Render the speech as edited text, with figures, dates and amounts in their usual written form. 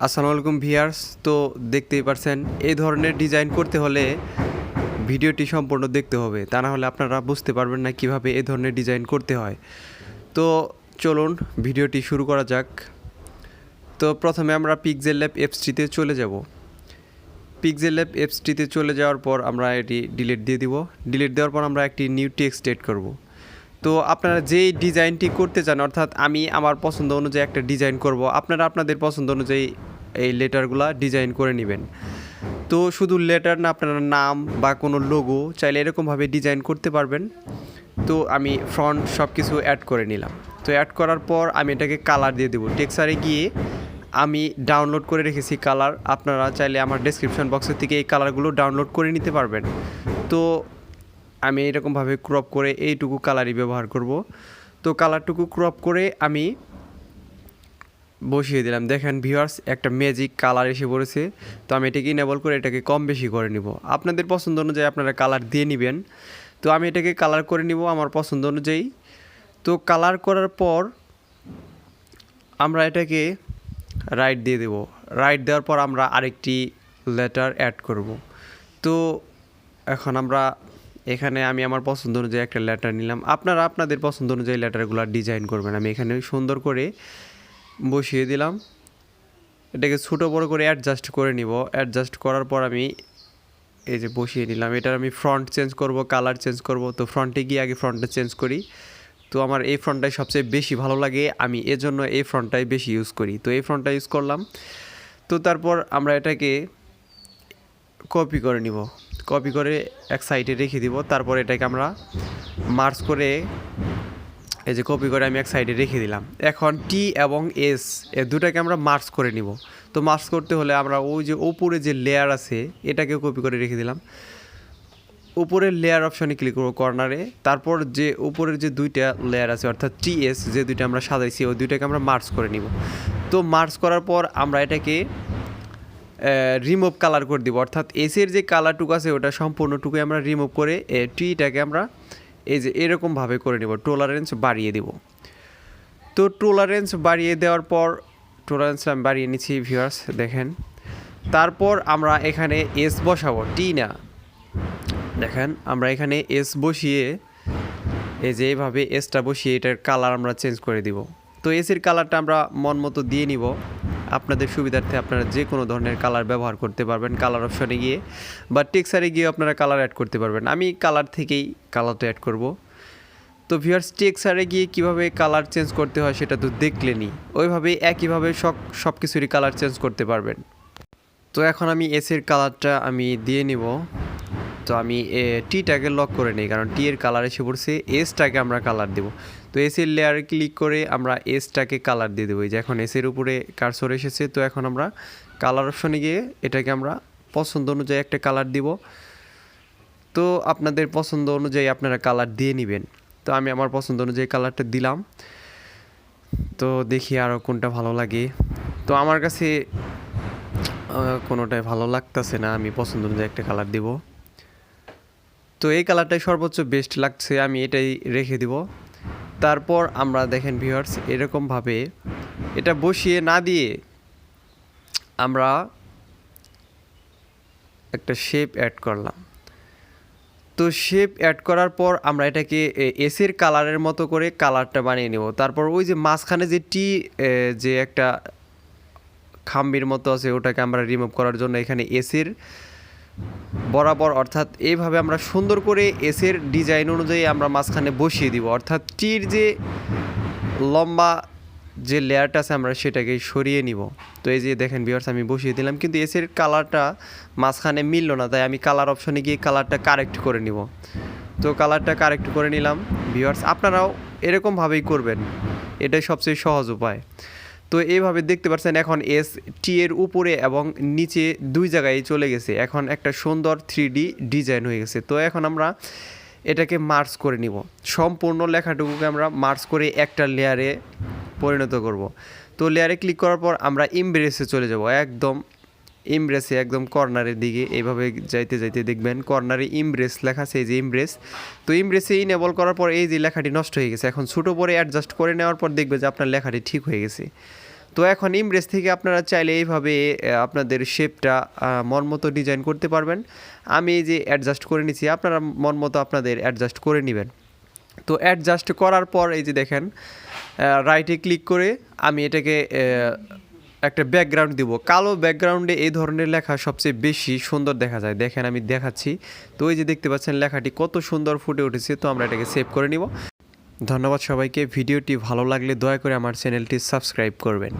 আসসালামু আলাইকুম ভিউয়ার্স। তো দেখতেই পারছেন এই ধরনের ডিজাইন করতে হলে ভিডিওটি সম্পূর্ণ দেখতে হবে, তা না হলে আপনারা বুঝতে পারবেন না কিভাবে এই ধরনের ডিজাইন করতে হয়। তো চলুন ভিডিওটি শুরু করা যাক। তো প্রথমে আমরা পিক্সেলল্যাব অ্যাপসটিতে চলে যাব। পিক্সেলল্যাব অ্যাপসটিতে চলে যাওয়ার পর আমরা এটি ডিলিট দিয়ে দিব। ডিলিট দেওয়ার পর আমরা একটি নিউ টেক্সট এড করব। তো আপনারা যেই ডিজাইনটি করতে চান, অর্থাৎ আমি আমার পছন্দ অনুযায়ী একটা ডিজাইন করব, আপনারা আপনাদের পছন্দ অনুযায়ী এই লেটারগুলা ডিজাইন করে নেবেন। তো শুধু লেটার না, আপনারা নাম বা কোনো লোগো চাইলে এরকমভাবে ডিজাইন করতে পারবেন। তো আমি ফ্রন্ট সব কিছু অ্যাড করে নিলাম। তো অ্যাড করার পর আমি এটাকে কালার দিয়ে দেবো। টেক্সচারে গিয়ে আমি ডাউনলোড করে রেখেছি কালার, আপনারা চাইলে আমার ডেসক্রিপশন বক্সের থেকে এই কালারগুলো ডাউনলোড করে নিতে পারবেন। তো আমি এরকমভাবে ক্রপ করে এইটুকু কালারই ব্যবহার করব। তো কালারটুকু ক্রপ করে আমি বসিয়ে দিলাম। দেখেন ভিউয়ার্স, একটা ম্যাজিক কালার এসে পড়েছে। তো আমি এটাকে ইনেবল করে এটাকে কম বেশি করে নিব। আপনাদের পছন্দ অনুযায়ী আপনারা কালার দিয়ে নেবেন। তো আমি এটাকে কালার করে নিব আমার পছন্দ অনুযায়ী। তো কালার করার পর আমরা এটাকে রাইট দিয়ে দেব। রাইট দেওয়ার পর আমরা আরেকটি লেটার অ্যাড করব। তো এখন আমরা এখানে আমি আমার পছন্দ অনুযায়ী একটা লেটার নিলাম। আপনারা আপনাদের পছন্দ অনুযায়ী লেটারগুলো ডিজাইন করবেন। আমি এখানে সুন্দর করে বসিয়ে দিলাম। এটাকে ছোটো বড়ো করে অ্যাডজাস্ট করে নিব। অ্যাডজাস্ট করার পর আমি এই যে বসিয়ে নিলাম। এটার আমি ফ্রন্ট চেঞ্জ করব, কালার চেঞ্জ করব। তো ফ্রন্টে গিয়ে আগে ফ্রন্টটা চেঞ্জ করি। তো আমার এই ফ্রন্টটাই সবচেয়ে বেশি ভালো লাগে, আমি এজন্য এই ফ্রন্টটাই বেশি ইউজ করি। তো এই ফ্রন্টটা ইউজ করলাম। তো তারপর আমরা এটাকে কপি করে নিব। কপি করে এক সাইডে রেখে দিব। তারপর এটাকে আমরা মার্জ করে এই যে কপি করে আমি এক সাইডে রেখে দিলাম। এখন টি এবং এস এ দুটাকে আমরা মার্জ করে নিব। তো মার্জ করতে হলে আমরা ওই যে উপরে যে লেয়ার আছে এটাকে কপি করে রেখে দিলাম। উপরের লেয়ার অপশনে ক্লিক করবো কর্নারে। তারপর যে উপরের যে দুইটা লেয়ার আছে অর্থাৎ টিএস যে দুইটা আমরা সাজাইছি ওই দুইটাকে আমরা মার্জ করে নিব। তো মার্জ করার পর আমরা এটাকে রিমুভ কালার করে দিব, অর্থাৎ এসের যে কালারটুকু আছে ওটা সম্পূর্ণটুকুই আমরা রিমুভ করে টিটাকে আমরা এই যে এরকমভাবে করে নেব, টলারেন্স বাড়িয়ে দিব। তো টলারেন্স বাড়িয়ে দেওয়ার পর টলারেন্স আমি বাড়িয়ে নিচ্ছি ভিউয়ার্স দেখেন। তারপর আমরা এখানে এস বসাবো, টি না। দেখেন আমরা এখানে এস বসিয়ে এই যে এইভাবে এসটা বসিয়ে এটার কালার আমরা চেঞ্জ করে দিব। তো এসের কালারটা আমরা মন মতো দিয়ে নিব। আপনাদের সুবিধার্থে আপনারা যে কোনো ধরনের কালার ব্যবহার করতে পারবেন কালার অপশনে গিয়ে, বা টেক্সচারে গিয়ে আপনারা কালার অ্যাড করতে পারবেন। আমি কালার থেকেই কালারটা অ্যাড করব। তো ভিউয়ার্স, টেক্সচারে গিয়ে কীভাবে কালার চেঞ্জ করতে হয় সেটা তো দেখলেনই, ওইভাবেই একইভাবে সব কিছুরই কালার চেঞ্জ করতে পারবেন। তো এখন আমি এসের কালারটা আমি দিয়ে নিব। তো আমি টিটাকে লক করে নিই, কারণ টি এর কালার এসে পড়ছে। এসটাকে আমরা কালার দেব। তো এসের লেয়ারে ক্লিক করে আমরা এসটাকে কালার দিয়ে দেবো। এই যে এখন এসের উপরে কার্সর এসেছে। তো এখন আমরা কালার অপশনে গিয়ে এটাকে আমরা পছন্দ অনুযায়ী একটা কালার দিব। তো আপনাদের পছন্দ অনুযায়ী আপনারা কালার দিয়ে নেবেন। তো আমি আমার পছন্দ অনুযায়ী কালারটা দিলাম। তো দেখি আরও কোনটা ভালো লাগে। তো আমার কাছে কোনোটাই ভালো লাগতেছে না, আমি পছন্দ অনুযায়ী একটা কালার দিব। তো এই কালারটাই সর্বোচ্চ বেস্ট লাগছে, আমি এটাই রেখে দিব। তারপর আমরা দেখেন ভিউয়ার্স, এরকমভাবে এটা বসিয়ে না দিয়ে আমরা একটা শেপ অ্যাড করলাম। তো শেপ অ্যাড করার পর আমরা এটাকে এসের কালারের মতো করে কালারটা বানিয়ে নেব। তারপর ওই যে মাঝখানে যে টি যে একটা খাম্বির মতো আছে ওটাকে আমরা রিমুভ করার জন্য এখানে এসের বরাবর, অর্থাৎ এইভাবে আমরা সুন্দর করে এসের ডিজাইন অনুযায়ী আমরা মাঝখানে বসিয়ে দিব। অর্থাৎ টির যে লম্বা যে লেয়ারটা আছে আমরা সেটাকে সরিয়ে নিব। তো এই যে দেখেন ভিউয়ার্স, আমি বসিয়ে দিলাম, কিন্তু এসের কালারটা মাঝখানে মিলল না, তাই আমি কালার অপশনে গিয়ে কালারটা কারেক্ট করে নিব। তো কালারটা কারেক্ট করে নিলাম। ভিউয়ার্স, আপনারাও এরকমভাবেই করবেন, এটাই সবচেয়ে সহজ উপায়। তো এইভাবে দেখতে পাচ্ছেন এখন এস টি এর উপরে এবং নিচে দুই জায়গায় চলে গেছে। এখন একটা সুন্দর 3D ডিজাইন হয়ে গেছে। তো এখন আমরা এটাকে মার্জ করে নিব। সম্পূর্ণ লেখাটুকুকে আমরা মার্জ করে একটা লেয়ারে পরিণত করব। তো লেয়ারে ক্লিক করার পর আমরা ইমব্রেসে চলে যাব। একদম ইমব্রেসে একদম কর্নারের দিকে এইভাবে যাইতে যাইতে দেখবেন কর্নারে ইমব্রেস লেখা আছে, এই যে ইমব্রেস। তো ইমব্রেসে ইনেবল করার পর এই যে লেখাটি নষ্ট হয়ে গেছে, এখন ছোটো করে অ্যাডজাস্ট করে নেওয়ার পর দেখবে যে আপনার লেখাটি ঠিক হয়ে গেছে। তো এখন ইমপ্রেস থেকে আপনারা চাইলে এইভাবে আপনাদের শেপটা মন মতো ডিজাইন করতে পারবেন। আমি এই যে অ্যাডজাস্ট করে নিছি, আপনারা মন মতো আপনাদের অ্যাডজাস্ট করে নেবেন। তো অ্যাডজাস্ট করার পর এই যে দেখেন রাইটে ক্লিক করে আমি এটাকে একটা ব্যাকগ্রাউন্ড দিব। কালো ব্যাকগ্রাউন্ডে এই ধরনের লেখা সবচেয়ে বেশি সুন্দর দেখা যায়। দেখেন আমি দেখাচ্ছি। তো এই যে দেখতে পাচ্ছেন লেখাটি কত সুন্দর ফুটে উঠেছে। তো আমরা এটাকে সেভ করে নিব। ধন্যবাদ সবাইকে। ভিডিওটি ভালো লাগলে দয়া করে আমার চ্যানেলটি সাবস্ক্রাইব করবেন।